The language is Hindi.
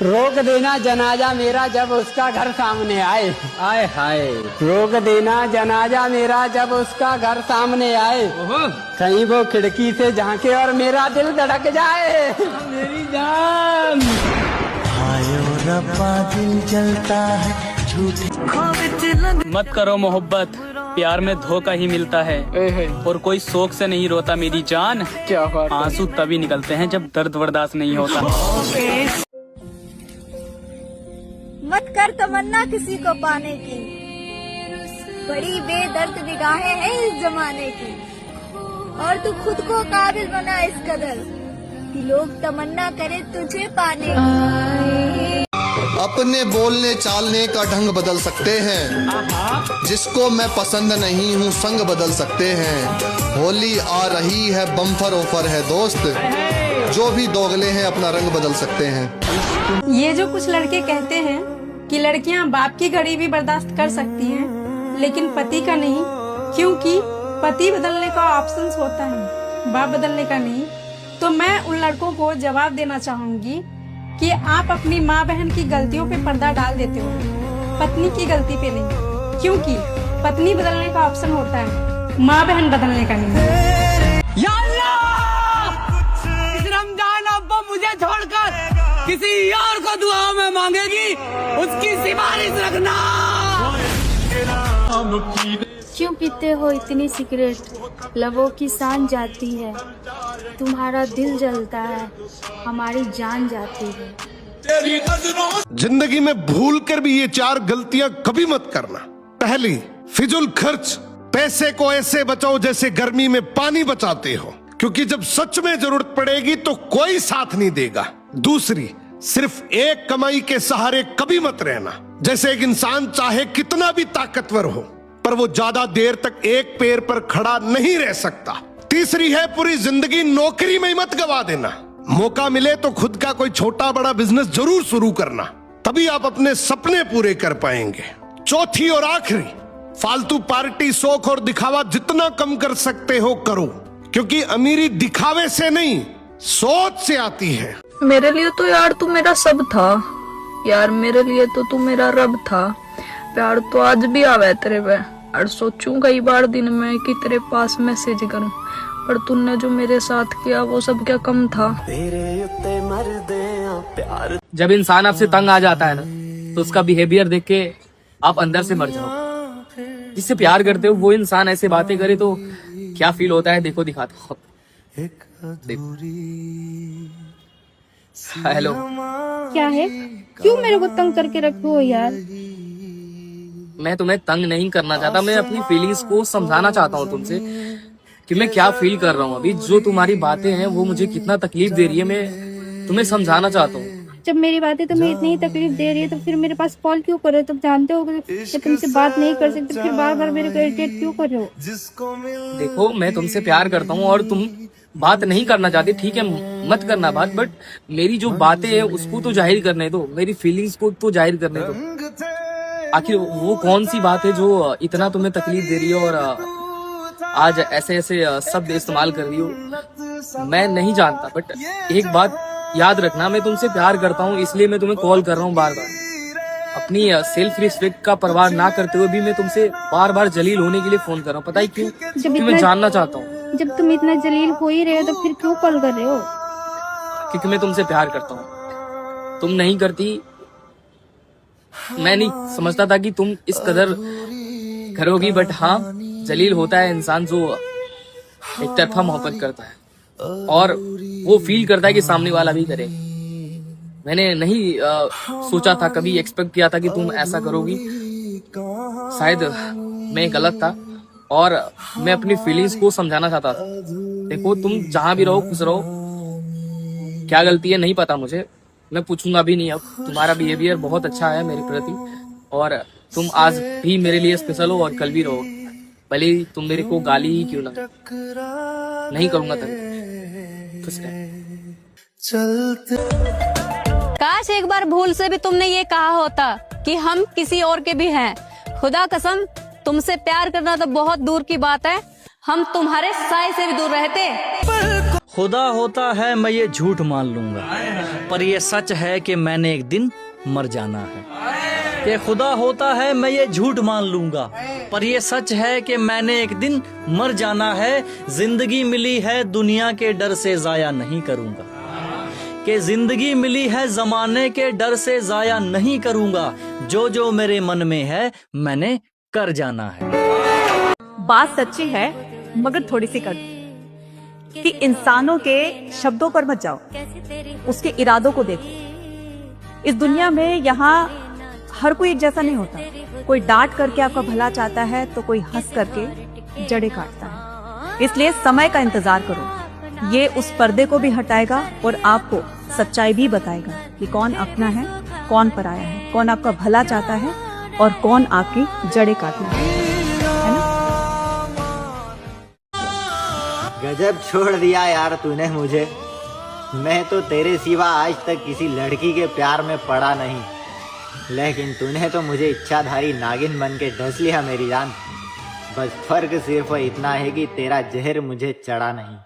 रोक देना जनाजा मेरा जब उसका घर सामने आए। आए हाय। रोक देना जनाजा मेरा जब उसका घर सामने आए। कहीं वो खिड़की से झांके और मेरा दिल धड़क जाए। मेरी जान। रब्बा दिल जलता है मत करो मोहब्बत, प्यार में धोखा ही मिलता है। और कोई शौक से नहीं रोता मेरी जान। क्या बात है। आंसू तभी निकलते हैं जब दर्द बर्दाश्त नहीं होता। मत कर तमन्ना किसी को पाने की, बड़ी बेदर्द निगाहें हैं इस जमाने की। और तू खुद को काबिल बना इस कदर कि लोग तमन्ना करें तुझे पाने की। अपने बोलने चालने का ढंग बदल सकते हैं, जिसको मैं पसंद नहीं हूँ संग बदल सकते हैं। होली आ रही है बम्फर ऑफर है दोस्त, जो भी दोगले हैं अपना रंग बदल सकते हैं। ये जो कुछ लड़के कहते हैं कि लड़कियां बाप की घड़ी भी बर्दाश्त कर सकती हैं, लेकिन पति का नहीं, क्योंकि पति बदलने का ऑप्शंस होता है, बाप बदलने का नहीं। तो मैं उन लड़कों को जवाब देना चाहूंगी कि आप अपनी माँ बहन की गलतियों पे पर्दा डाल देते हो, पत्नी की गलती पे नहीं, क्योंकि पत्नी बदलने का ऑप्शन होता है, माँ बहन बदलने का नहीं। या अल्लाह! इस रमजान अब्बा मुझे छोड़कर किसी और को दुआ में मांगेगी, उसकी सिफारिश रखना। क्यों पीते हो इतनी सिगरेट, लबों की सान जाती है, तुम्हारा दिल जलता है, हमारी जान जाती है। जिंदगी में भूल कर भी ये 4 गलतियां कभी मत करना। पहली, फिजूल खर्च, पैसे को ऐसे बचाओ जैसे गर्मी में पानी बचाते हो, क्योंकि जब सच में जरूरत पड़ेगी तो कोई साथ नहीं देगा। दूसरी, सिर्फ एक कमाई के सहारे कभी मत रहना। जैसे एक इंसान चाहे कितना भी ताकतवर हो, पर वो ज्यादा देर तक एक पैर पर खड़ा नहीं रह सकता। तीसरी है, पूरी जिंदगी नौकरी में ही मत गवा देना। मौका मिले तो खुद का कोई छोटा बड़ा बिजनेस जरूर शुरू करना, तभी आप अपने सपने पूरे कर पाएंगे। चौथी और आखिरी, फालतू पार्टी, शौक और दिखावा जितना कम कर सकते हो करो, क्योंकि अमीरी दिखावे से नहीं सोच से आती है। मेरे लिए तो यार तू मेरा सब था यार, मेरे लिए तो तू मेरा रब था। प्यार तो आज भी आवे तेरे पे, और सोचूं कई बार दिन में कि तेरे पास मैसेज करूं, पर तूने जो मेरे साथ किया वो सब क्या कम था। जब इंसान आपसे तंग आ जाता है ना, तो उसका बिहेवियर देख के आप अंदर से मर जाओ। जिससे प्यार करते हो वो इंसान ऐसे बातें करे तो क्या फील होता है, देखो दिखाता हूं। देखो। हेलो। क्या है, क्यों मेरे को तंग करके रखो यार। मैं तुम्हें तंग नहीं करना चाहता, मैं अपनी फीलिंग्स को समझाना चाहता हूँ तुमसे कि मैं क्या फील कर रहा हूँ अभी। जो तुम्हारी बातें हैं वो मुझे कितना तकलीफ दे रही है, मैं तुम्हें समझाना चाहता हूँ। जब मेरी बातें तुम्हें इतनी ही तकलीफ दे रही है तो फिर मेरे पास कॉल क्यों कर रहे हो? तुम जानते हो कि तुमसे बात नहीं कर सकते, फिर बार बार मेरे को इरिटेट क्यों कर रहे हो? देखो, मैं तुमसे प्यार करता हूँ और तुम बात नहीं करना चाहती, ठीक है, मत करना बात, बट मेरी जो बातें हैं उसको तो जाहिर करने दो, मेरी फीलिंग्स को तो जाहिर करने दो। आखिर वो कौन सी बात है जो इतना तुम्हें तकलीफ दे रही है और आज ऐसे ऐसे शब्द इस्तेमाल कर रही हो? मैं नहीं जानता, बट एक बात याद रखना, मैं तुमसे प्यार करता हूँ, इसलिए मैं तुम्हें कॉल कर रहा हूँ बार बार। अपनी सेल्फ रिस्पेक्ट का परवाह ना करते हुए भी मैं तुमसे बार बार जलील होने के लिए फोन कर रहा हूँ। पता है क्यों? क्योंकि मैं जानना चाहता हूँ। जब तुम इतना जलील हो ही रहे हो तो फिर क्यों कॉल कर रहे हो? क्योंकि मैं तुमसे प्यार करता हूँ, तुम नहीं करती। मैं नहीं समझता था कि तुम इस कदर करोगी, बट हाँ, जलील होता है इंसान जो एक तरफा मोहब्बत करता है और वो फील करता है कि सामने वाला भी करे। मैंने नहीं सोचा था, कभी एक्सपेक्ट किया था कि तुम ऐसा करोगी। शायद मैं गलत था और मैं अपनी फीलिंग्स को समझाना चाहता था। देखो, तुम जहां भी रहो खुश रहो। क्या गलती है नहीं पता मुझे, मैं पूछूंगा भी नहीं। अब तुम्हारा बिहेवियर बहुत अच्छा है मेरे प्रति और तुम आज भी मेरे लिए स्पेशल हो और कल भी रहो, भले ही तुम मेरे को गाली ही क्यों ना। नहीं करूंगा तभी। खुश रह। काश एक बार भूल से भी तुमने ये कहा होता कि हम किसी और के भी हैं। खुदा कसम, तुमसे प्यार करना तो बहुत दूर की बात है, हम तुम्हारे साए से भी दूर रहते। खुदा होता है मैं ये झूठ मान लूंगा, पर ये सच है कि मैंने एक दिन मर जाना है। कि खुदा होता है मैं ये झूठ मान लूंगा, पर ये सच है कि मैंने एक दिन मर जाना है। जिंदगी मिली है दुनिया के डर से जाया नहीं करूंगा, कि जिंदगी मिली है जमाने के डर से जाया नहीं करूंगा। जो जो मेरे मन में है मैंने कर जाना है। बात सच्ची है मगर थोड़ी सी कड़वी, कि इंसानों के शब्दों पर मत जाओ, उसके इरादों को देखो। इस दुनिया में यहाँ हर कोई एक जैसा नहीं होता। कोई डांट करके आपका भला चाहता है तो कोई हंस करके जड़ें काटता है। इसलिए समय का इंतजार करो, ये उस पर्दे को भी हटाएगा और आपको सच्चाई भी बताएगा कि कौन अपना है, कौन पराया है, कौन आपका भला चाहता है और कौन आपकी जड़ें काटना है ना? गजब छोड़ दिया यार तूने मुझे। मैं तो तेरे सिवा आज तक किसी लड़की के प्यार में पड़ा नहीं, लेकिन तूने तो मुझे इच्छाधारी नागिन बन के डस लिया मेरी जान। बस फर्क सिर्फ इतना है कि तेरा जहर मुझे चढ़ा नहीं।